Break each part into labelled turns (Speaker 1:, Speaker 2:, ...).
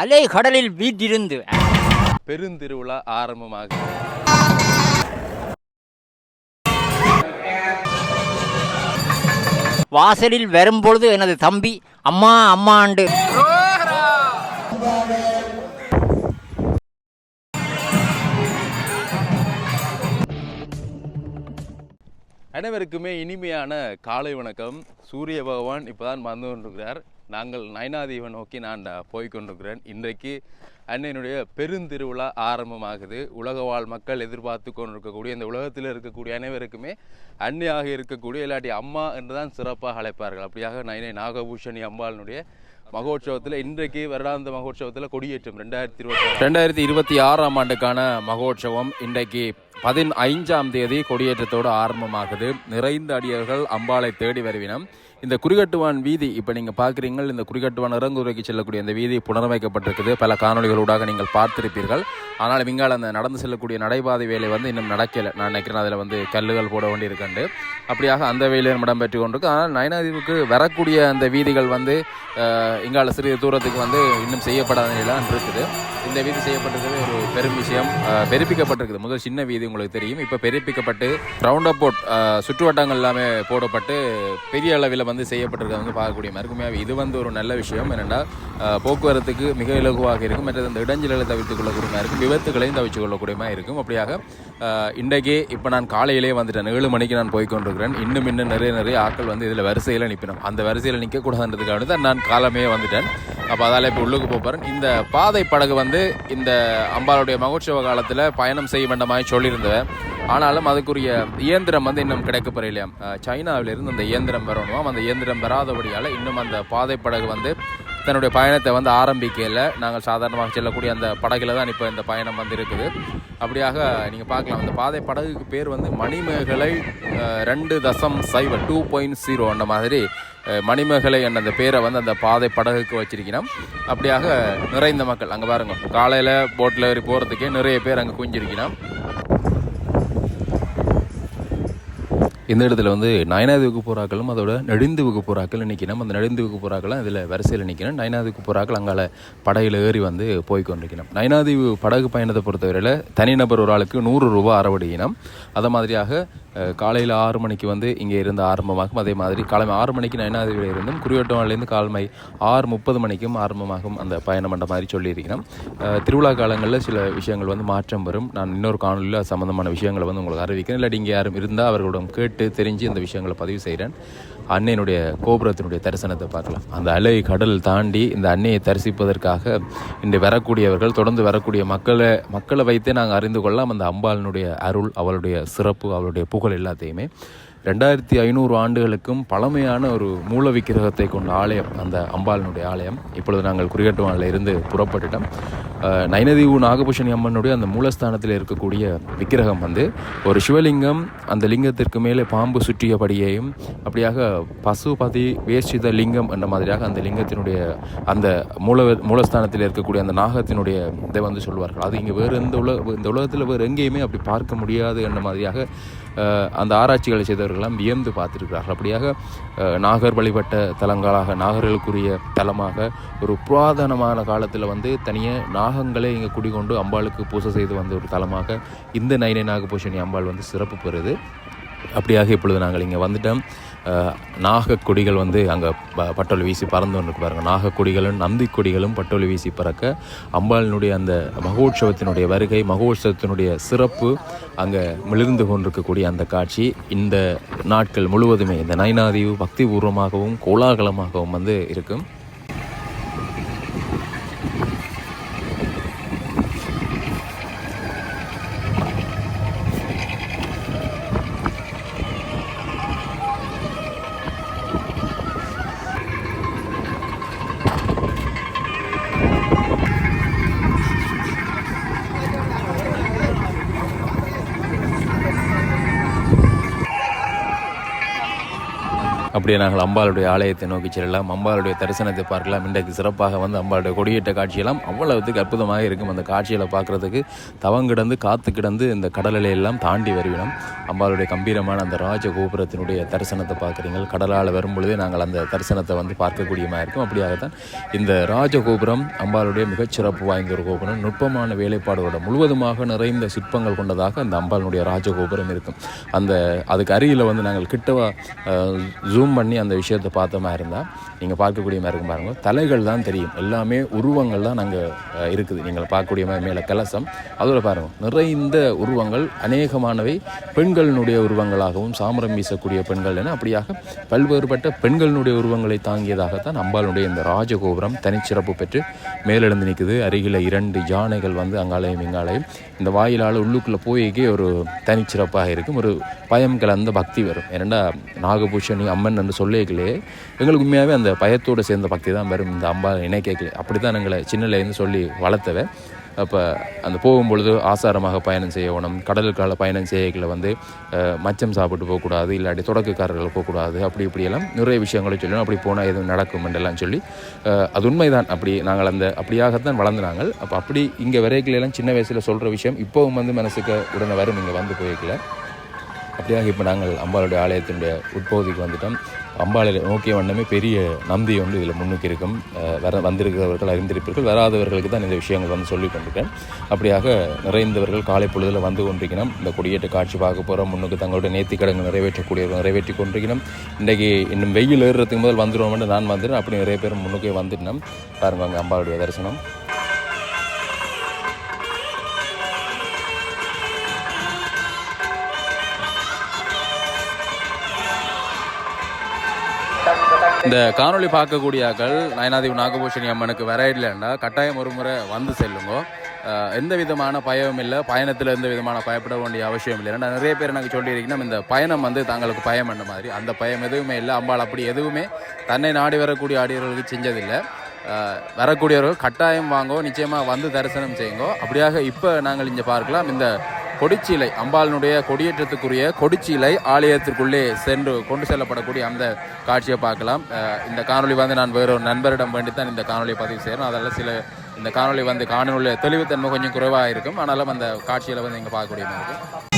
Speaker 1: அலை கடலில் வீட்டிருந்து
Speaker 2: பெருந்திருவிழா ஆரம்பமாக
Speaker 1: வாசலில் வரும்பொழுது எனது தம்பி அம்மா அம்மாண்டு
Speaker 2: அனைவருக்குமே இனிமையான காலை வணக்கம். சூரிய பகவான் இப்போதான் வந்து கொண்டிருக்கிறார். நாங்கள் நயனாதீவை நோக்கி நான் போய்கொண்டிருக்கிறேன். இன்றைக்கு அன்னையினுடைய பெருந்திருவிழா ஆரம்பமாகுது. உலக வாழ் மக்கள் எதிர்பார்த்து கொண்டிருக்கக்கூடிய இந்த உலகத்தில் இருக்கக்கூடிய அனைவருக்குமே அன்னையாக இருக்கக்கூடிய இல்லாட்டி அம்மா என்றுதான் சிறப்பாக அழைப்பார்கள். அப்படியாக நயனை நாகபூஷணி அம்பாளினுடைய மகோற்சவத்தில் இன்றைக்கு வருடாந்த மகோற்சவத்தில் கொடியேற்றம் 2026ஆம் ஆண்டுக்கான மகோற்சவம் இன்றைக்கு 15ஆம் தேதி கொடியேற்றத்தோடு ஆரம்பமாகுது. நிறைந்த அடியர்கள் அம்பாளை தேடி வருவினம். இந்த குறிகட்டுவான் வீதி இப்போ நீங்கள் பார்க்குறீங்க. இந்த குறிகட்டுவான் இறங்குறைக்கு செல்லக்கூடிய இந்த வீதி புனரமைக்கப்பட்டிருக்குது. பல காணொலிகளூடாக நீங்கள் பார்த்திருப்பீர்கள். ஆனால் இங்கால் அந்த நடந்து செல்லக்கூடிய நடைபாதை வேலை வந்து இன்னும் நடக்கலை. நான் நினைக்கிறேன் அதில் வந்து கல்லுகள் போட வேண்டி இருக்கண்டு. அப்படியாக அந்த வேலையும் இடம்பெற்று கொண்டிருக்கு. ஆனால் நயனாதீவுக்கு வரக்கூடிய அந்த வீதிகள் வந்து இங்கால சிறிது தூரத்துக்கு வந்து இன்னும் செய்யப்படாத நிலையில் இருக்குது. இந்த வீதி செய்யப்பட்டிருக்கிறது ஒரு பெரும் விஷயம். பெருப்பிக்கப்பட்டிருக்குது. முதல் சின்ன வீதி உங்களுக்கு தெரியும். இப்போ பெருப்பிக்கப்பட்டு ரவுண்ட் அப் சுற்றுவட்டங்கள் எல்லாமே போடப்பட்டு பெரிய அளவில் வந்து செய்யப்பட்டிருக்கிறது வந்து பார்க்கக்கூடிய மாதிரி. இது வந்து ஒரு நல்ல விஷயம். என்னென்னா போக்குவரத்துக்கு மிக இலகுவாக இருக்கும். மற்றது அந்த இடைஞ்சல்களை தவிர்த்து கொள்ளக்கூடிய மாதிரி இருக்கும். விபத்துகளையும் தவிர்த்து கொள்ளக்கூடிய மாதிரி இருக்கும். அப்படியாக இன்றைக்கே இப்போ நான் காலையிலே வந்துட்டேன். 7 மணிக்கு நான் போய்கொண்டிருக்கிறேன். இன்னும் நிறைய ஆட்கள் வந்து இதில் வரிசையில் நிற்பினோம். அந்த வரிசையில் நிற்கக்கூடாதுன்றதுக்காக தான் நான் காலமே வந்துட்டேன். அப்போ அதால் இப்போ உள்ளுக்கு போகிறேன். இந்த பாதை படகு வந்து இந்த அம்பாளுடைய மகோற்சவ காலத்தில் பயணம் செய்ய வேண்டாமாய் சொல்லியிருந்தேன். ஆனாலும் அதுக்குரிய இயந்திரம் வந்து இன்னும் கிடைக்கப்பெறலையாம். சைனாவிலிருந்து அந்த இயந்திரம் வரணுமாம். அந்த இயந்திரம் வராதபடியால் இன்னும் அந்த பாதை படகு வந்து தன்னுடைய பயணத்தை வந்து ஆரம்பிக்கல. நாங்கள் சாதாரணமாக செல்லக்கூடிய அந்த படகுல தான் இப்போ இந்த பயணம் வந்து இருக்குது. அப்படியாக நீங்கள் பார்க்கலாம். அந்த பாதை படகுக்கு பேர் வந்து மணிமேகலை 2.0 அந்த மாதிரி மணிமேகலை என்ற அந்த பேரை வந்து அந்த பாதை படகுக்கு வச்சிருக்கணும். அப்படியாக நிறைந்த மக்கள் அங்கே பாருங்க. காலையில் போட்டில் ஏறி போகிறதுக்கே நிறைய பேர் அங்கே குஞ்சிருக்கணும். இந்த இடத்துல வந்து நயனாதீவுக்கு போகிறாக்களும் அதோட நெடுந்தீவுக்கு போகிறாக்கள் நிற்கணும். அந்த நெடுந்தீவுக்கு போகிறாக்களும் இதில் வரிசையில் நிற்கணும். நயனாதீவுக்கு போகிறாக்கள் அங்கால படகில் ஏறி வந்து போய்கொண்டிருக்கணும். நயனாதீவு படகு பயணத்தை பொறுத்தவரையில் தனிநபர் ஒரு ஆளுக்கு 100 ரூபா அறவடிக்கணும். அதை மாதிரியாக காலையில் 6 மணிக்கு வந்து இங்கே இருந்து ஆரம்பமாகும். அதே மாதிரி காலை 6 மணிக்கு நயனாதீவில் இருந்தும் குறிவட்டவான்லேருந்து காலை 6:30 மணிக்கும் ஆரம்பமாகும் அந்த பயணம் என்ற மாதிரி சொல்லியிருக்கிறோம். திருவிழா காலங்களில் சில விஷயங்கள் வந்து மாற்றம் வரும். நான் இன்னொரு காணொலியில் சம்மந்தமான விஷயங்களை வந்து உங்களுக்கு அறிவிக்கிறேன். இல்லாட்டி இங்கே யாரும் இருந்தால் அவர்களிடம் கேட்டு தெரிஞ்சு இந்த விஷயங்களை பதிவு செய்கிறேன். அன்னையினுடைய கோபுரத்தினுடைய தரிசனத்தை பார்க்கலாம். அந்த அலை கடல் தாண்டி இந்த அன்னையை தரிசிப்பதற்காக இன்று வரக்கூடியவர்கள் தொடர்ந்து வரக்கூடிய மக்களை வைத்தே நாங்கள் அறிந்து கொள்ளலாம் அந்த அம்பாளினுடைய அருள், அவளுடைய சிறப்பு, அவளுடைய புகழ் எல்லாத்தையுமே. 2500 ஆண்டுகளுக்கும் பழமையான ஒரு மூல விக்கிரகத்தை கொண்ட ஆலயம் அந்த அம்பாளினுடைய ஆலயம். இப்பொழுது நாங்கள் குறிகட்டுவானில் இருந்து புறப்பட்டுட்டோம். நயனாதீவு நாகபூஷணி அம்மனுடைய அந்த மூலஸ்தானத்தில் இருக்கக்கூடிய விக்கிரகம் வந்து ஒரு சிவலிங்கம், அந்த லிங்கத்திற்கு மேலே பாம்பு சுற்றியபடியையும் அப்படியாக பசுபதி வேஷ்டித லிங்கம் என்ற மாதிரியாக அந்த லிங்கத்தினுடைய அந்த மூலஸ்தானத்தில் இருக்கக்கூடிய அந்த நாகத்தினுடைய இதை வந்து சொல்வார்கள். அது இங்கே வேறு இந்த உலகத்தில் வேறு எங்கேயுமே அப்படி பார்க்க முடியாது என்ற மாதிரியாக அந்த ஆராய்ச்சிகளை செய்தவர்களெல்லாம் வியந்து பார்த்துருக்கிறார்கள். அப்படியாக நாகர் வழிபட்ட தலங்களாக, நாகர்களுக்குரிய தலமாக ஒரு புராதனமான காலத்தில் வந்து தனியாக நாகங்களே இங்கே குடிகொண்டு அம்பாளுக்கு பூஜை செய்து வந்த ஒரு தலமாக இந்த நயனை நாகபூஷணி அம்பாள் வந்து சிறப்பு பெறுது. அப்படியாக இப்பொழுது நாங்கள் இங்கே வந்துட்டோம். நாகக்கொடிகள் வந்து அங்கே பட்டொலி வீசி பறந்து கொண்டு பாருங்கள். நாகக்கொடிகளும் நந்தி கொடிகளும் பட்டொலி வீசி பறக்க அம்பாளினுடைய அந்த மகோற்சவத்தினுடைய வருகை, மகோற்சவத்தினுடைய சிறப்பு அங்கே மிளிர்ந்து கொண்டிருக்கக்கூடிய அந்த காட்சி இந்த நாட்கள் முழுவதுமே இந்த நயனாதீவு பக்திபூர்வமாகவும் கோலாகலமாகவும் வந்து இருக்கும். அப்படியே நாங்கள் அம்பாளுடைய ஆலயத்தை நோக்கி செல்லலாம், அம்பாளுடைய தரிசனத்தை பார்க்கலாம். இன்றைக்கு சிறப்பாக வந்து அம்பாளுடைய கொடியேற்ற காட்சியெல்லாம் அவ்வளவுக்கு அற்புதமாக இருக்கும். அந்த காட்சிகளை பார்க்குறதுக்கு தவங்கிடந்து காத்து கிடந்து இந்த கடலை எல்லாம் தாண்டி வருவினோம். அம்பாளுடைய கம்பீரமான அந்த ராஜ கோபுரத்தினுடைய தரிசனத்தை பார்க்குறீங்க. கடலால் வரும்பொழுதே நாங்கள் அந்த தரிசனத்தை வந்து பார்க்கக்கூடியமாக இருக்கும். அப்படியாகத்தான் இந்த ராஜகோபுரம் அம்பாளுடைய மிகச்சிறப்பு வாய்ந்த ஒரு கோபுரம். நுட்பமான வேலைப்பாடுகளோட முழுவதுமாக நிறைந்த சிற்பங்கள் கொண்டதாக அந்த அம்பாளுடைய ராஜகோபுரம் இருக்கும். அதுக்கு அருகில் வந்து நாங்கள் கிட்டவா ஜூம் பண்ணி அந்த விஷயத்தை பார்த்தோமா இருந்தால் நீங்கள் பார்க்கக்கூடிய மாதிரி இருக்கும். பாருங்கள், தலைகள் தான் தெரியும், எல்லாமே உருவங்கள் தான் அங்கே இருக்குது. நீங்கள் பார்க்கக்கூடிய மாதிரி மேலே கலசம், அதோட பாருங்கள் நிறைந்த உருவங்கள், அநேகமானவை பெண்களினுடைய உருவங்களாகவும் சாமரம் வீசக்கூடிய பெண்கள் என அப்படியாக பல்வேறுபட்ட பெண்களினுடைய உருவங்களை தாங்கியதாகத்தான் அம்பாளுடைய இந்த ராஜகோபுரம் தனிச்சிறப்பு பெற்று மேலெழுந்து நிற்குது. அருகில் 2 யானைகள் வந்து அங்காலையும் இங்காலையும் இந்த வாயிலால் உள்ளுக்குள்ளே போய்க்கே ஒரு தனிச்சிறப்பாக இருக்கும். ஒரு பயம் கலந்த பக்தி வரும். ஏன்னா நாகபூஷணி அம்மன் என்று சொல்லிக்கலையே எங்களுக்கு உண்மையாகவே அந்த பயத்தோடு சேர்ந்த பக்தி தான் வரும். இந்த அம்பா இணைக்கல அப்படி தான் எங்களை சின்னலேருந்து சொல்லி வளர்த்தவை. அப்போ அந்த போகும்பொழுது ஆசாரமாக பயணம் செய்யணும். கடலுக்கால பயணம் செய்யல வந்து மச்சம் சாப்பிட்டு போகக்கூடாது, இல்லாட்டி தொடக்கக்காரர்கள் போகக்கூடாது, அப்படி இப்படியெல்லாம் நிறைய விஷயங்களை சொல்லணும். அப்படி போனால் எதுவும் நடக்கும் என்றெல்லாம் சொல்லி அது உண்மைதான். அப்படி நாங்கள் அப்படியாகத்தான் வளர்ந்து நாங்கள். அப்போ அப்படி இங்கே வரைக்கலையெல்லாம் சின்ன வயசில் சொல்கிற விஷயம் இப்போவும் வந்து மனசுக்கு உடனே வரும். இங்கே வந்து போய்க்கல அப்படியாக இப்போ நாங்கள் அம்பாளுடைய ஆலயத்தினுடைய உட்பகுதிக்கு வந்துட்டோம். அம்பாளை நோக்கிய வண்ணமே பெரிய நந்தி ஒன்று இதில் முன்னுக்கு இருக்கும். வந்திருக்கிறவர்கள் அறிந்திருப்பீர்கள், வராதவர்களுக்கு தான் இந்த விஷயங்கள் வந்து சொல்லி கொண்டிருக்கேன். அப்படியாக நிறைந்தவர்கள் காலை பொழுதில் வந்து கொண்டிருக்கணும். இந்த கொடியேற்ற காட்சி பார்க்க போகிறோம். முன்னுக்கு தங்களுடைய நேர்த்திக்கடன்கள் நிறைவேற்றக்கூடியவர்கள் நிறைவேற்றி கொண்டிருக்கணும். இன்றைக்கி இன்னும் வெயில் ஏறுறதுக்கு முதல் வந்துடுவோம். நான் வந்துடுறேன். அப்படி நிறைய பேர் முன்னுக்கே வந்துட்டோம். பாருங்க அங்கே அம்பாளுடைய தரிசனம். இந்த காணொலி பார்க்கக்கூடிய ஆக்கள் நயனாதேவி நாகபூஷணி அம்மனுக்கு வர இல்லைன்னா கட்டாயம் ஒரு முறை வந்து செல்லுங்க. எந்த விதமான பயமும் இல்லை, பயணத்தில் எந்த விதமான பயப்பட வேண்டிய அவசியம் இல்லை. ஏன்னா நிறைய பேர் நாங்கள் சொல்லியிருக்கீங்கன்னா இந்த பயணம் வந்து தங்களுக்கு பயம் என்ன மாதிரி, அந்த பயம் எதுவுமே இல்லை. அம்பாள் அப்படி எதுவுமே தன்னை நாடி வரக்கூடிய ஆடியவர்களுக்கு செஞ்சதில்லை. வரக்கூடியவர்கள் கட்டாயம் வாங்கோ, நிச்சயமாக வந்து தரிசனம் செய்யுங்கோ. அப்படியாக இப்போ நாங்கள் இங்கே பார்க்கலாம் இந்த கொடிச்சீலை, அம்பாளினுடைய கொடியேற்றத்துக்குரிய கொடிச்சீலை ஆலயத்திற்குள்ளே சென்று கொண்டு செல்லப்படக்கூடிய அந்த காட்சியை பார்க்கலாம். இந்த காணொலி வந்து நான் வேறொரு நண்பரிடம் வேண்டித்தான் இந்த காணொலியை பதிவு செய்கிறேன். அதெல்லாம் சில இந்த காணொலி வந்து காணொலிய தெளிவுத்தன்மை கொஞ்சம் குறைவாக இருக்கும். ஆனாலும் அந்த காட்சியில் வந்து இங்கே பார்க்கக்கூடிய மாதிரி இருக்கும்.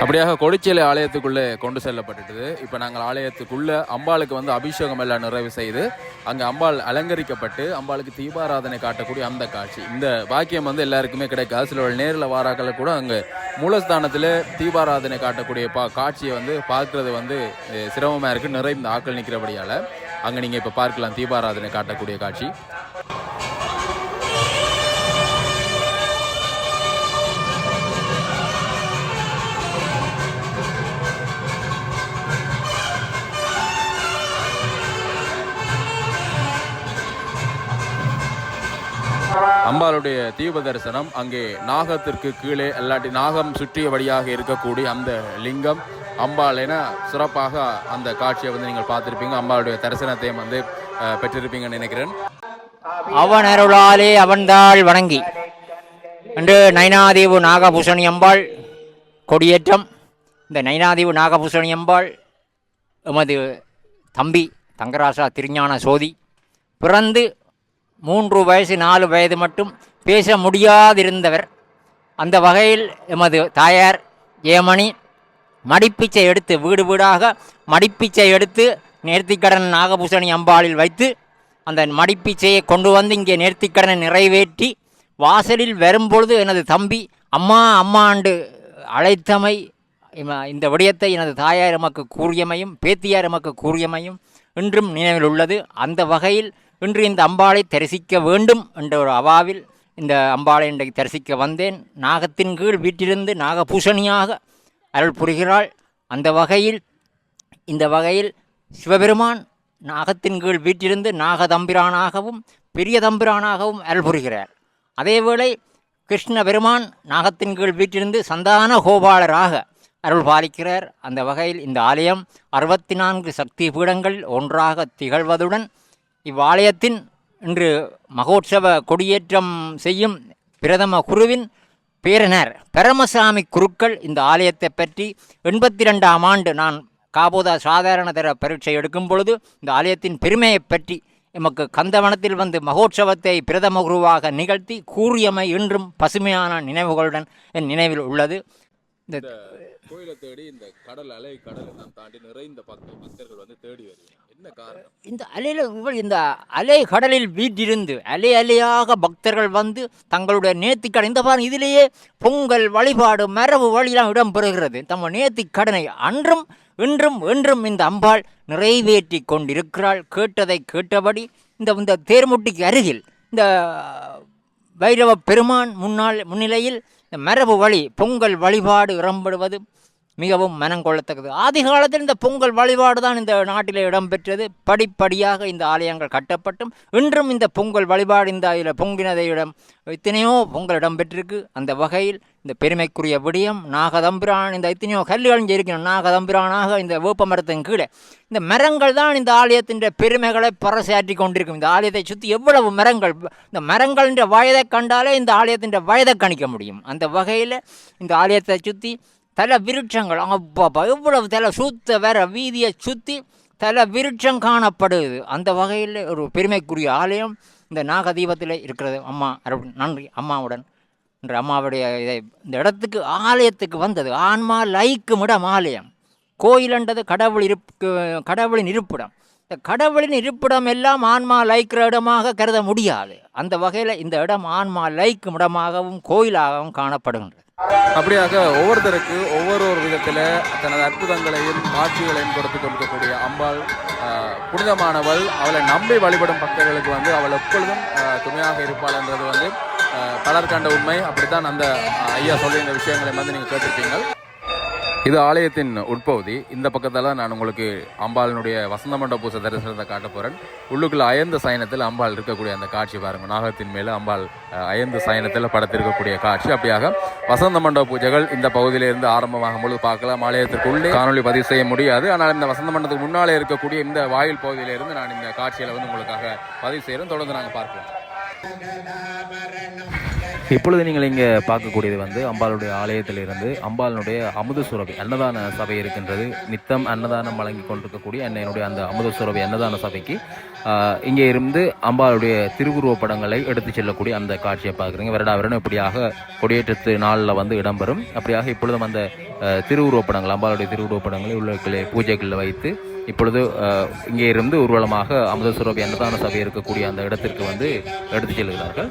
Speaker 2: அப்படியாக கொடிச்சேலை ஆலயத்துக்குள்ளே கொண்டு செல்லப்பட்டுட்டது. இப்போ நாங்கள் ஆலயத்துக்குள்ளே அம்பாளுக்கு வந்து அபிஷேகம் எல்லாம் நிறைவு செய்து அங்கே அம்பாள் அலங்கரிக்கப்பட்டு அம்பாளுக்கு தீபாராதனை காட்டக்கூடிய அந்த காட்சி, இந்த பாக்கியம் வந்து எல்லாருக்குமே கிடைக்காது. சில நேரில் வாராக்களை கூட அங்கே மூலஸ்தானத்தில் தீபாராதனை காட்டக்கூடிய காட்சியை வந்து பார்க்குறது வந்து சிரமமாக இருக்குது. நிறைய இந்த ஆக்கள் நிற்கிறபடியால் அங்கே நீங்கள் இப்போ பார்க்கலாம் தீபாராதனை காட்டக்கூடிய காட்சி. அம்பாளுடைய தீப தரிசனம் அங்கே நாகத்திற்கு கீழே அல்லாட்டி நாகம் சுற்றியபடியாக இருக்கக்கூடிய அந்த லிங்கம் அம்பாள் என சிறப்பாக அந்த காட்சியை வந்து நீங்கள் பார்த்துருப்பீங்க. அம்பாளுடைய தரிசனத்தையும் வந்து பெற்றிருப்பீங்கன்னு நினைக்கிறேன்.
Speaker 1: அவன் அருளாலே அவன்தாள் வணங்கி என்று நயனாதேவி நாகபூஷணி அம்பாள் கொடியேற்றம். இந்த நயனாதேவி நாகபூஷணி அம்பாள் எமது தம்பி தங்கராசா திருஞான சோதி பிறந்து 3 வயசு 4 வயது மட்டும் பேச முடியாதிருந்தவர். அந்த வகையில் எமது தாயார் ஜெயமணி மடிப்பிச்சை எடுத்து வீடு வீடாக மடிப்பிச்சை எடுத்து நேர்த்திக்கடன் நாகபூஷணி அம்பாளில் வைத்து அந்த மடிப்பிச்சையை கொண்டு வந்து இங்கே நேர்த்திக்கடனை நிறைவேற்றி வாசலில் வரும்பொழுது எனது தம்பி அம்மா அம்மாண்டு அழைத்தமை, இந்த விடயத்தை எனது தாயார் எமக்கு கூறியமையும் பேத்தியார் எமக்கு கூறியமையும் இன்றும் நினைவில் உள்ளது. அந்த வகையில் இன்று இந்த அம்பாளை தரிசிக்க வேண்டும் என்ற ஒரு அவாவில் இந்த அம்பாளை இன்றைக்கு தரிசிக்க வந்தேன். நாகத்தின் கீழ் வீட்டிலிருந்து நாகபூஷணியாக அருள் புரிகிறாள். அந்த வகையில் இந்த வகையில் சிவபெருமான் நாகத்தின் கீழ் வீட்டிலிருந்து நாகதம்பிரானாகவும் பெரிய தம்பிரானாகவும் அருள் புரிகிறார். அதேவேளை கிருஷ்ண பெருமான் நாகத்தின் கீழ் வீட்டிலிருந்து சந்தான கோபாலராக அருள் பாலிக்கிறார். அந்த வகையில் இந்த ஆலயம் 64 சக்தி பீடங்கள் ஒன்றாக திகழ்வதுடன் இவ்வாலயத்தின் இன்று மகோற்சவ கொடியேற்றம் செய்யும் பிரதம குருவின் பேரனர் பரமசாமி குருக்கள் இந்த ஆலயத்தை பற்றி 82ஆம் ஆண்டு நான் காபோதா சாதாரண தர பரீட்சை எடுக்கும் பொழுது இந்த ஆலயத்தின் பெருமையை பற்றி எமக்கு கந்தவனத்தில் வந்து மகோற்சவத்தை பிரதம குருவாக நிகழ்த்தி கூறியமை இன்றும் பசுமையான நினைவுகளுடன் என் நினைவில் உள்ளது. இந்த
Speaker 2: கோயிலை தேடி இந்த கடலை நான் தாண்டி நிறைந்த பக்தர்கள் வந்து தேடி வருவாங்க. என்ன காரணம்?
Speaker 1: இந்த அலை கடலில் வீட்டிருந்து அலையாக பக்தர்கள் வந்து தங்களுடைய நேர்த்திக்கடன் இந்த பாருங்க, இதிலேயே பொங்கல் வழிபாடு மரபு வழியெல்லாம் இடம்பெறுகிறது. தம்ம நேர்த்திக்கடனை அன்றும் இன்றும் என்றும் இந்த அம்பாள் நிறைவேற்றி கொண்டிருக்கிறாள். கேட்டதை கேட்டபடி இந்த தேர்முட்டிக்கு அருகில் இந்த பைரவ பெருமான் முன்னிலையில் இந்த மரபு வழி பொங்கல் வழிபாடு இடம்பெறுவது மிகவும் மனங்கொள்ளத்தக்கது. ஆதி காலத்தில் இந்த பொங்கல் வழிபாடு தான் இந்த நாட்டில் இடம்பெற்றது. படிப்படியாக இந்த ஆலயங்கள் கட்டப்பட்டும் இன்றும் இந்த பொங்கல் வழிபாடு இந்த இதில் பொங்கினதையிடம் எத்தனையோ பொங்கல் இடம்பெற்றிருக்கு. அந்த வகையில் இந்த பெருமைக்குரிய விடயம் நாகதம்பிரான் இந்த எத்தனையோ கல்லுகள் இங்கே இருக்கணும். நாகதம்பிரானாக இந்த வேப்ப மரத்தின் கீழே இந்த மரங்கள் தான் இந்த ஆலயத்தின் பெருமைகளை பறைசாற்றி கொண்டிருக்கும். இந்த ஆலயத்தை சுற்றி எவ்வளவு மரங்கள், இந்த மரங்களின் வயதை கண்டாலே இந்த ஆலயத்தின் வயதை கணிக்க முடியும். அந்த வகையில் இந்த ஆலயத்தை சுற்றி தல விருட்சங்கள் அப்பா எவ்வளவு தலை சுத்த வேற வீதியை சுற்றி தல விருட்சம் காணப்படுது. அந்த வகையில் ஒரு பெருமைக்குரிய ஆலயம் இந்த நாகதீபத்தில் இருக்கிறது. அம்மா நன்றி அம்மாவுடன் என்ற அம்மாவுடைய இந்த இடத்துக்கு ஆலயத்துக்கு வந்தது ஆன்மா லைக்கும் இடம் ஆலயம். கோயிலன்றது கடவுளின் இருப்பிடம். இந்த கடவுளின் இருப்பிடம் எல்லாம் ஆன்மா லைக்கிற இடமாக கருத முடியாது. அந்த வகையில் இந்த இடம் ஆன்மா லைக்கும் இடமாகவும் கோயிலாகவும் காணப்படுகின்றது.
Speaker 2: அப்படியாக ஒவ்வொருத்தருக்கு ஒவ்வொரு விதத்தில் தனது அற்புதங்களையும் காட்சிகளையும் கொடுத்து கொடுக்கக்கூடிய அம்பாள் புனிதமானவள். அவளை நம்பி வழிபடும் பக்தர்களுக்கு வந்து அவள் எப்பொழுதும் துணையாக இருப்பாள் என்றது வந்து பலர் கண்ட உண்மை. அப்படித்தான் அந்த ஐயா சொல்லி இந்த விஷயங்களை வந்து நீங்கள் கேட்டிருப்பீங்க. இது ஆலயத்தின் உட்பகுதி. இந்த பக்கத்தில் நான் உங்களுக்கு அம்பாளினுடைய வசந்த மண்டப பூசை தரிசனத்தை காட்ட போகிறேன். உள்ளுக்குள்ள அயர்ந்த சயனத்தில் அம்பாள் இருக்கக்கூடிய அந்த காட்சி பாருங்கள். நாகத்தின் மேலே அம்பாள் அயர்ந்த சயனத்தில் படத்திருக்கக்கூடிய காட்சி. அப்படியாக வசந்த மண்டப பூஜைகள் இந்த பகுதியிலிருந்து ஆரம்பமாகும் பொழுது பார்க்கலாம். ஆலயத்திற்குள்ளே காணொலி பதிவு செய்ய முடியாது. ஆனால் இந்த வசந்த மண்டபத்துக்கு முன்னாலே இருக்கக்கூடிய இந்த வாயில் பகுதியிலிருந்து நான் இந்த காட்சிகளை வந்து உங்களுக்காக பதிவு செய்கிறேன். தொடர்ந்து நாங்கள் பார்க்கலாம். இப்பொழுது நீங்கள் இங்கே பார்க்கக்கூடியது வந்து அம்பாளுடைய ஆலயத்திலிருந்து அம்பாளுடைய அமுத சுரபி அன்னதான சபை இருக்கின்றது. நித்தம் அன்னதானம் வழங்கி கொண்டிருக்கக்கூடிய என்னுடைய அந்த அமுத சுரபி அன்னதான சபைக்கு இங்கே இருந்து அம்பாளுடைய திருவுருவப் படங்களை எடுத்து செல்லக்கூடிய அந்த காட்சியை பார்க்குறீங்க. வருடம் இப்படியாக கொடியேற்றத்து நாளில் வந்து இடம்பெறும். அப்படியாக இப்பொழுதும் அந்த திருவுருவப் படங்கள் அம்பாளுடைய திருவுருவப் படங்களை உள்ள பூஜைகளில் வைத்து இப்பொழுது இங்கே இருந்து ஊர்வலமாக அமுத சுரபி அன்னதான சபை இருக்கக்கூடிய அந்த இடத்திற்கு வந்து எடுத்து செல்கிறார்கள்.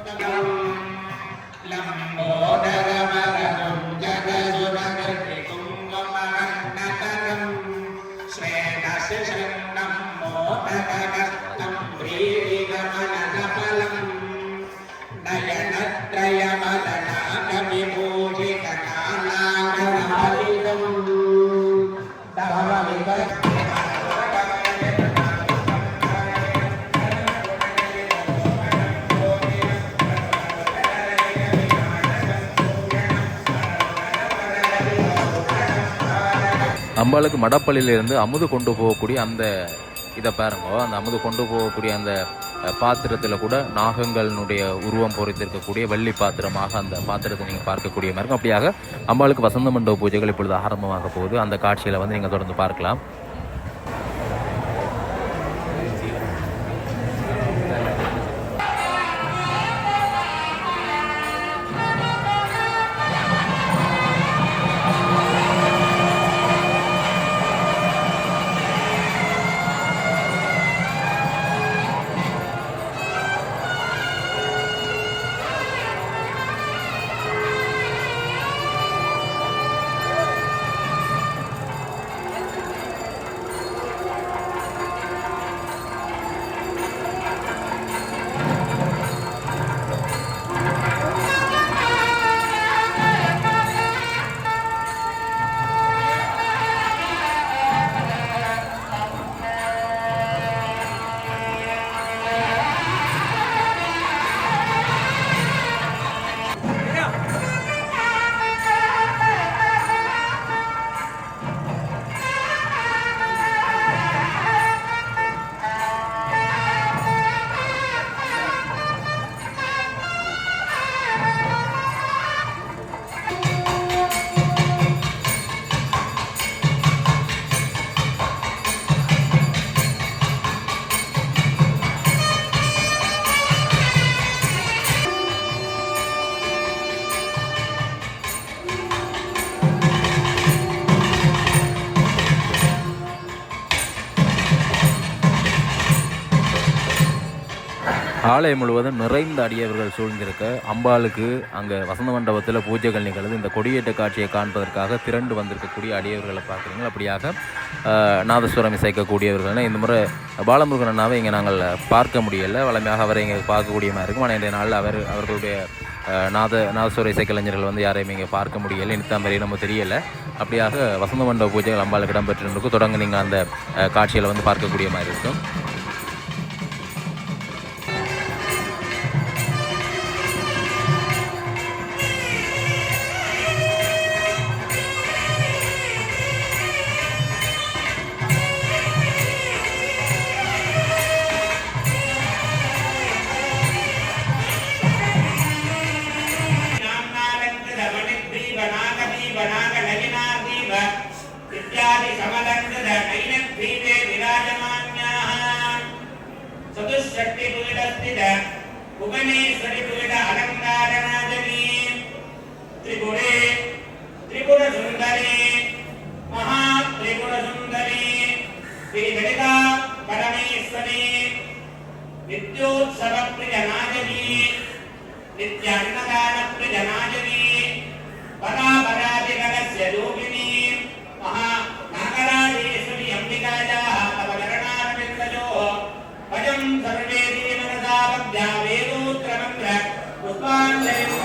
Speaker 2: அம்பாளுக்கு மடப்பள்ளியிலிருந்து அமுது கொண்டு போகக்கூடிய அந்த இதை பாருங்க. அந்த அமுது கொண்டு போகக்கூடிய அந்த பாத்திரத்தில் கூட நாகங்களினுடைய உருவம் பொறித்திருக்கக்கூடிய வெள்ளி பாத்திரமாக அந்த பாத்திரத்தை நீங்கள் பார்க்கக்கூடிய மாதிரி இருக்கும். அப்படியாக அம்பாளுக்கு வசந்த மண்டப பூஜைகள் இப்பொழுது ஆரம்பமாக போகுது. அந்த காட்சியில் வந்து நீங்கள் தொடர்ந்து பார்க்கலாம். ஆலயம் முழுவதும் நிறைந்த அடியவர்கள் சூழ்ந்திருக்க அம்பாளுக்கு அங்கே வசந்த மண்டபத்தில் பூஜைகள் நிகழ்ந்து இந்த கொடியேற்ற காட்சியை காண்பதற்காக திரண்டு வந்திருக்கக்கூடிய அடியவர்களை பார்க்குறீங்க. அப்படியாக நாதஸ்வரம் இசைக்கக்கூடியவர்கள்னா இந்த முறை பாலமுருகன் அண்ணாவை இங்கே நாங்கள் பார்க்க முடியலை. வளமையாக அவரை இங்கே பார்க்கக்கூடிய மாதிரி இருக்கும். ஆனால் இன்றைய நாளில் அவர்களுடைய நாதஸ்வர இசைக்கலைஞர்கள் வந்து யாரையும் இங்கே பார்க்க முடியலை. இன்னும் மாதிரி நம்ம தெரியலை. அப்படியாக வசந்த மண்டப பூஜைகள் அம்பாளுக்கு இடம்பெற்றிருக்கும். தொடர்ந்து நீங்கள் அந்த காட்சிகளை வந்து பார்க்கக்கூடிய மாதிரி இருக்கும்.
Speaker 3: भुवनेश्वरी पीठ अलंकारनाजनी त्रिपुरे त्रिपुर सुंदरी महा त्रिपुर सुंदरी श्री ललिता परमेश्वरी नित्योत्सव प्रिय नाजनी नित्यान्नदान प्रिय नाजनी परापरादिगणस्य योगिनी महा नागराजेश्वरी अंबिकायाः तव चरणारविन्दयोः भजं सर्वे देवनसा भक्त्या वेदोत्रमन्त्र पुष्पाञ्जलिं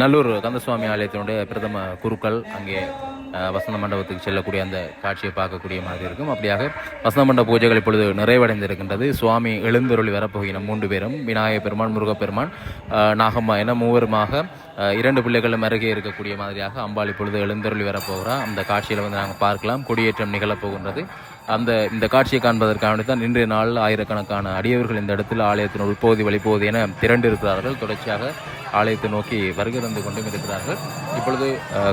Speaker 2: நல்லூர் கந்தசுவாமி ஆலயத்தினுடைய பிரதம குருக்கள் அங்கே வசந்த மண்டபத்துக்கு செல்லக்கூடிய அந்த காட்சியை பார்க்கக்கூடிய மாதிரி இருக்கும். அப்படியாக வசந்த மண்டப பூஜைகள் இப்பொழுது நிறைவடைந்திருக்கின்றது. சுவாமி எழுந்தருளி வரப்போகிற 3 பேரும் விநாயகப் பெருமான், முருகப்பெருமான், நாகம்மா என மூவருமாக 2 பிள்ளைகளும் அருகே இருக்கக்கூடிய மாதிரியாக அம்பாள் இப்பொழுது எழுந்தருளி வரப்போகிறார். அந்த காட்சியில் வந்து நாங்கள் பார்க்கலாம். கொடியேற்றம் நிகழப்போகின்றது. இந்த காட்சியை காண்பதற்காக தான் இன்றைய நாள் ஆயிரக்கணக்கான அடியவர்கள் இந்த இடத்தில் ஆலயத்தின் உள்பகுதி வழிபோது என திரண்டு இருக்கிறார்கள். தொடர்ச்சியாக ஆலயத்தை நோக்கி வருகை தந்து கொண்டும் இருக்கிறார்கள். இப்பொழுது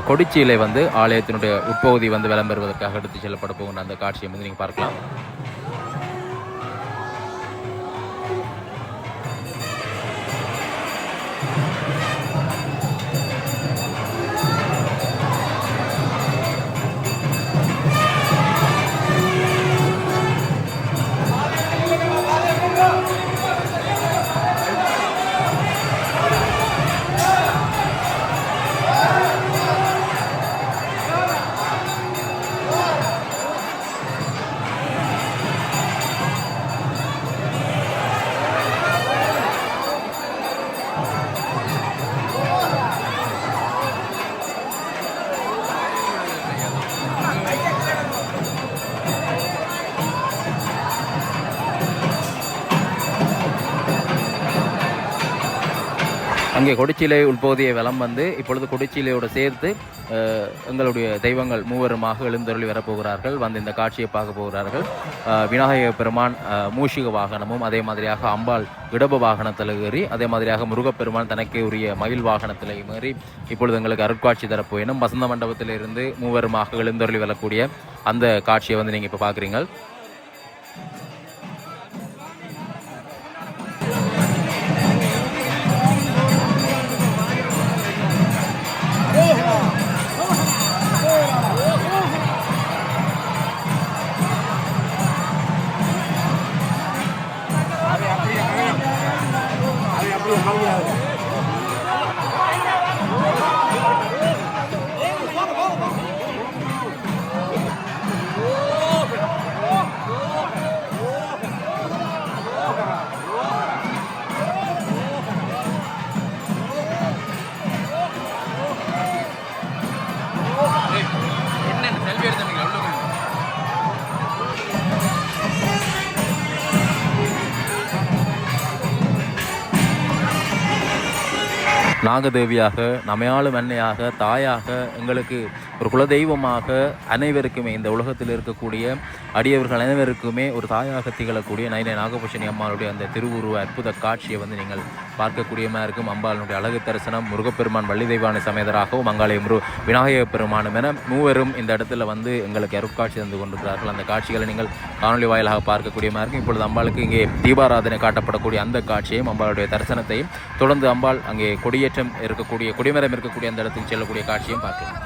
Speaker 2: கொடிச்சியிலே வந்து ஆலயத்தினுடைய உட்பகுதி வந்து விளம்பெறுவதற்காக எடுத்து செல்லப்பட போகின்ற அந்த காட்சியை வந்து நீங்கள் பார்க்கலாம். அங்கே கொடிச்சிலை உள்பகுதியை வலம் வந்து இப்பொழுது கொடிச்சிலையோடு சேர்த்து எங்களுடைய தெய்வங்கள் மூவருமாக எழுந்தருளி வரப்போகிறார்கள். வந்து இந்த காட்சியை பார்க்க போகிறார்கள். விநாயக பெருமான் மூஷிக வாகனமும், அதே மாதிரியாக அம்பாள் இடப வாகனத்தில் ஏறி, அதே மாதிரியாக முருகப்பெருமான் தனக்கே உரிய மயில் வாகனத்தில் ஏறி இப்பொழுது எங்களுக்கு அருட்காட்சி தரப்போயினும் வசந்த மண்டபத்திலிருந்து மூவருமாக எழுந்தருளி வரக்கூடிய அந்த காட்சியை வந்து நீங்கள் இப்போ பார்க்குறீங்க. நாகதேவியாக, நமையாளும் அன்னையாக, தாயாக, எங்களுக்கு ஒரு குலதெய்வமாக, அனைவருக்குமே இந்த உலகத்தில் இருக்கக்கூடிய அடியவர்கள் அனைவருக்குமே ஒரு தாயாக திகழக்கூடிய நைனை நாகபூஷணி அம்மாளுடைய அந்த திருவுருவ அற்புத காட்சியை வந்து நீங்கள் பார்க்கக்கூடியமாக இருக்கும். அம்பாளுடைய அழகு தரிசனம், முருகப்பெருமான் வள்ளி தெய்வானை சமேதராகவும் அங்காளை விநாயக பெருமானும் என மூவரும் இந்த இடத்துல வந்து எங்களுக்கு அருட்காட்சி தந்து கொண்டிருக்கிறார்கள். அந்த காட்சிகளை நீங்கள் காணொலி வாயிலாக பார்க்கக்கூடியமாக இருக்கும். இப்பொழுது அம்பாளுக்கு இங்கே தீபாராதனை காட்டப்படக்கூடிய அந்த காட்சியையும் அம்பாளுடைய தரிசனத்தையும் தொடர்ந்து அம்பாள் அங்கே கொடியேற்றம் இருக்கக்கூடிய கொடிமரம் இருக்கக்கூடிய அந்த இடத்துக்கு செல்லக்கூடிய காட்சியும் பார்க்கலாம்.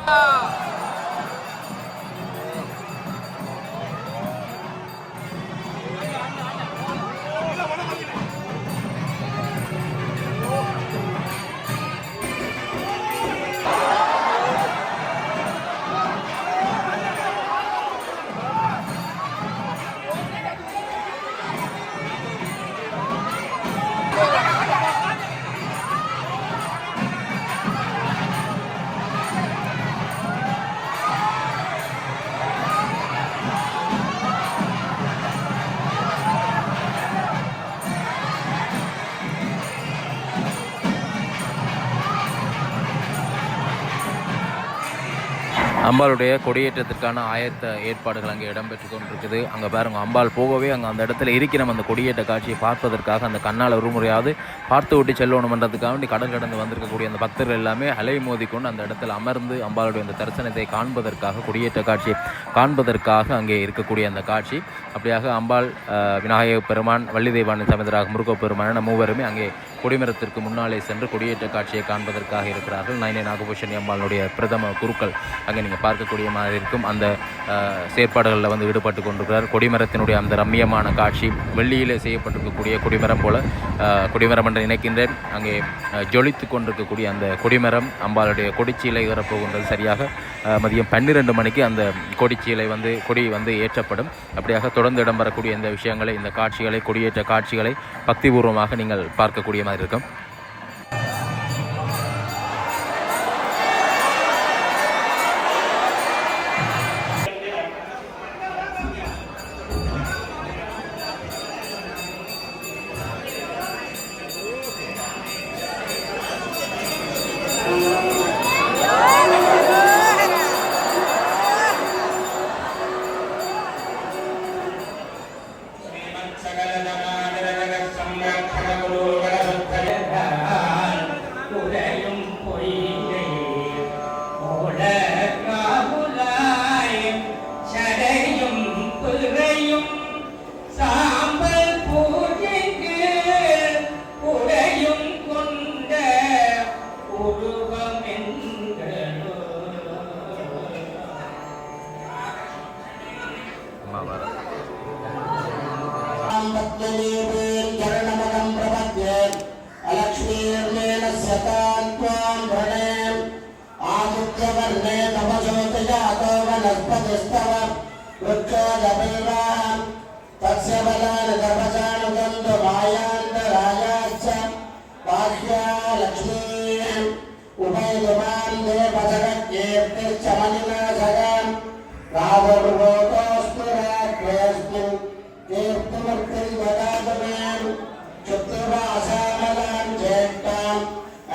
Speaker 2: அம்பாளுடைய கொடியேற்றத்திற்கான ஆயத்த ஏற்பாடுகள் அங்கே இடம்பெற்று கொண்டிருக்குது. அங்கே பாருங்க, அம்பாள் போகவே அங்கே அந்த இடத்துல இருக்கிற அந்த கொடியேற்ற காட்சியை பார்ப்பதற்காக அந்த கண்ணால் ஒரு முறையாவது பார்த்து விட்டு செல்லணுமன்றதுக்காக வேண்டி கடல் கடந்து வந்திருக்கக்கூடிய அந்த பக்தர்கள் எல்லாமே அலை மோதிக்கொண்டு அந்த இடத்துல அமர்ந்து அம்பாளுடைய அந்த தரிசனத்தை காண்பதற்காக, கொடியேற்ற காட்சியை காண்பதற்காக அங்கே இருக்கக்கூடிய அந்த காட்சி. அப்படியாக அம்பாள், விநாயக பெருமான், வள்ளி தெய்வானை சமேதராக முருகப்பெருமான் மூவருமே அங்கே கொடிமரத்திற்கு முன்னாலே சென்று கொடியேற்ற காட்சியை காண்பதற்காக இருக்கிறார்கள். நைனை நாகபூஷணி அம்பாளுடைய பிரதம குருக்கள் அங்கே நீங்கள் பார்க்கக்கூடிய மாதிரி இருக்கும். அந்த செயற்பாடுகளில் வந்து ஈடுபட்டு கொண்டிருக்கிறார். கொடிமரத்தினுடைய அந்த ரம்மியமான காட்சி, வெள்ளியிலே செய்யப்பட்டிருக்கக்கூடிய கொடிமரம் போல கொடிமரம் என்று நினைக்கின்றேன். அங்கே ஜொலித்து கொண்டிருக்கக்கூடிய அந்த கொடிமரம் அம்பாளுடைய கொடிச்சீலை ஏறப்போகின்றது. சரியாக மதியம் 12 மணிக்கு அந்த கொடிச்சீலை வந்து கொடி வந்து ஏற்றப்படும். அப்படியாக தொடர்ந்து இடம்பெறக்கூடிய இந்த விஷயங்களை, இந்த காட்சிகளை, கொடியேற்ற காட்சிகளை பக்திபூர்வமாக நீங்கள் பார்க்கக்கூடிய மாதிரி இருக்கும்.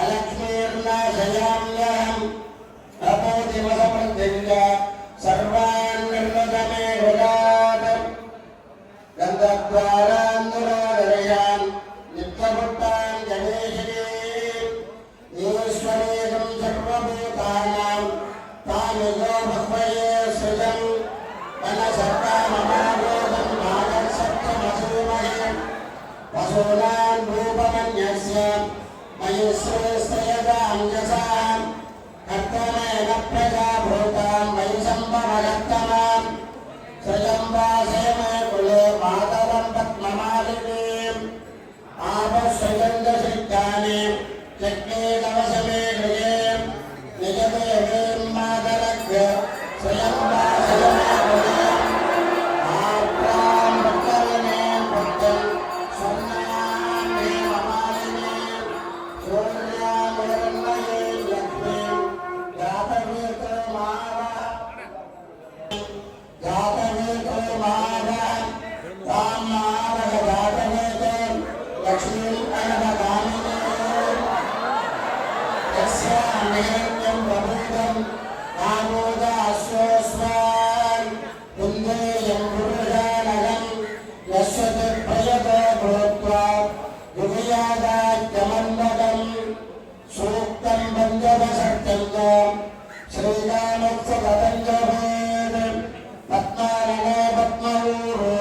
Speaker 4: Alak दर्शयाम्यहम् अपोतिमसमृद्धिञ्च सर्वान् निर्वदमे गुणात् गन्धद्वारान्दुरादरयान् नित्यभुक्तान् गणेशनीम् ईश्वरेकं सर्वभूतानां तामिदो भक्वये सृजम् मनसर्वाममागोदं नागसप्तमसूमहे वसूनान् रूपमन्यस्य मयि श्रेष्ठयदाञ्जसाम् कर्तमेन प्रजाभूतां मयि सम्भवगत्तमाम् श्रयम्बासेमे कुले मातरं पद्ममालिनीम् आपश्रयन्दसिद्धानीं चक्रेकवशमे गृहे निजदेवीं मातरग्र श्रयम्बासेमे कुले आप्रां भक्तविनीं भक्तं स्वर्णां देवमालिनीं सूर्यामिरण्मयीं लक्ष्मीं जातवेतमावा जातवेतो मावा तां मावह जातवेतो लक्ष्मीं अनवगामिनीं यस्यां निरन्यं प्रभूतं नामोदाश्वस्वान् कुन्देयं पुरुषानघं यस्यते प्रयतो भूत्वा युगयादात्यमन्वकम् सूक्तं पञ्चमसत्यं च श्रीरामस्य पद्मानने पद्मरूहो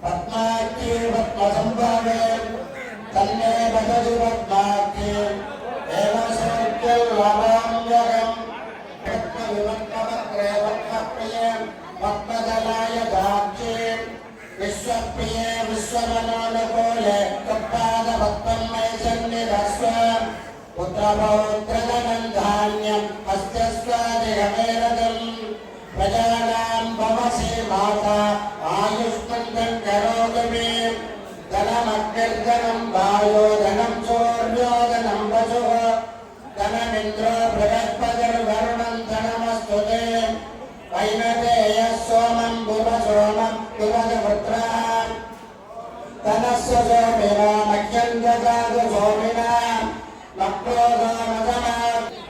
Speaker 4: पद्माख्ये पद्मसम्भवे तन्मे भजति पद्माख्ये एव सौख्यल्लभाम्यहम् पद्मविभक्तवक्त्रे पद्मप्रिये पद्मदलाय दाक्षे विश्वप्रिये विश्वमनोनुकूले कप्पादपद्मं मयि सन्निधस्व पुत्रपौत्रधनं धान्यम् अस्य स्वादिहमेरदम् प्रजानां भवसि माता आयुष्मन्तं करोतु मे धनमग्निर्धनं वायो धनं सूर्यो धनं वसुः धनमिन्द्रो बृहस्पतिर्वरुणं धनमस्तु ते वैनतेयः सोमं भुवसोमं भुवसपुत्रः धनस्य सोमिना मह्यं ददातु सोमिना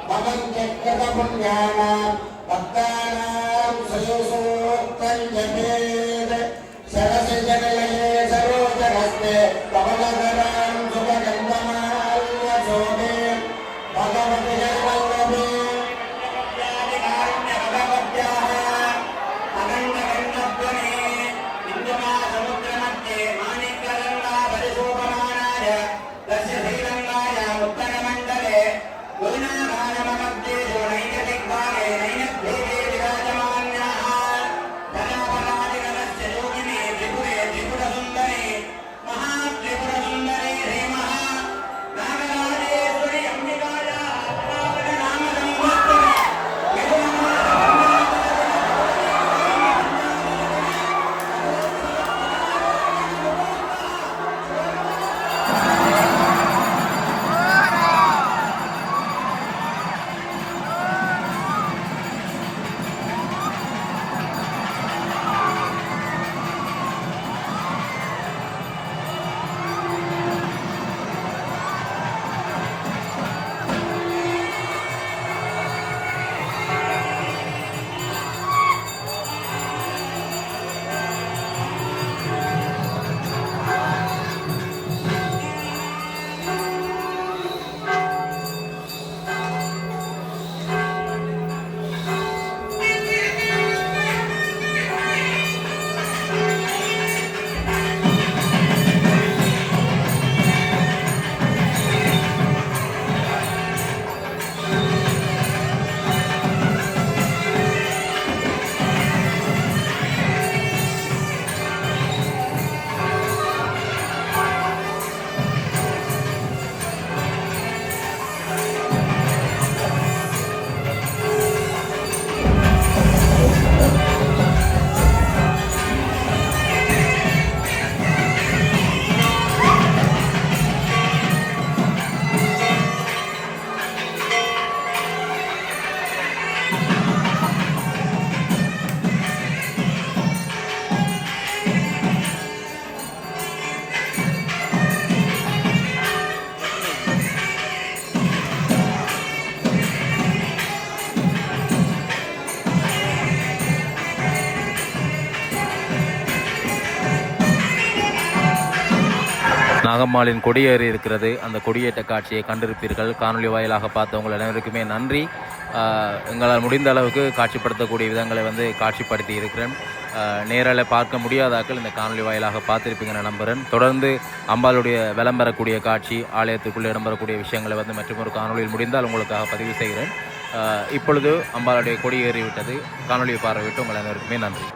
Speaker 4: ममं चक्रपुण्यानां भक्तानां श्रीसूक्तं जपेत् सरसि जनलये सरोजहस्ते कमलकरां सुखगन्धमाल्यशोभे भगवति जयवल्लभे
Speaker 2: நாகம்மாளின் கொடியேறி இருக்கிறது. அந்த கொடியேற்ற காட்சியை கண்டிருப்பீர்கள். காணொலி வாயிலாக பார்த்தவங்கள் அனைவருக்குமே நன்றி. எங்களால் முடிந்த அளவுக்கு காட்சிப்படுத்தக்கூடிய விதங்களை வந்து காட்சிப்படுத்தி இருக்கிறேன். நேரில் பார்க்க முடியாதாக்கள் இந்த காணொலி வாயிலாக பார்த்துருப்பீங்க நான் நம்புகிறேன். தொடர்ந்து அம்பாளுடைய விளம்பரக்கூடிய காட்சி, ஆலயத்துக்குள்ளே இடம்பெறக்கூடிய விஷயங்களை வந்து மற்றொரு காணொலியில் முடிந்தால் உங்களுக்காக பதிவு செய்கிறேன். இப்பொழுது அம்பாளுடைய கொடி ஏறிவிட்டது. காணொலியை பார்வையிட்டு உங்கள் அனைவருக்குமே நன்றி.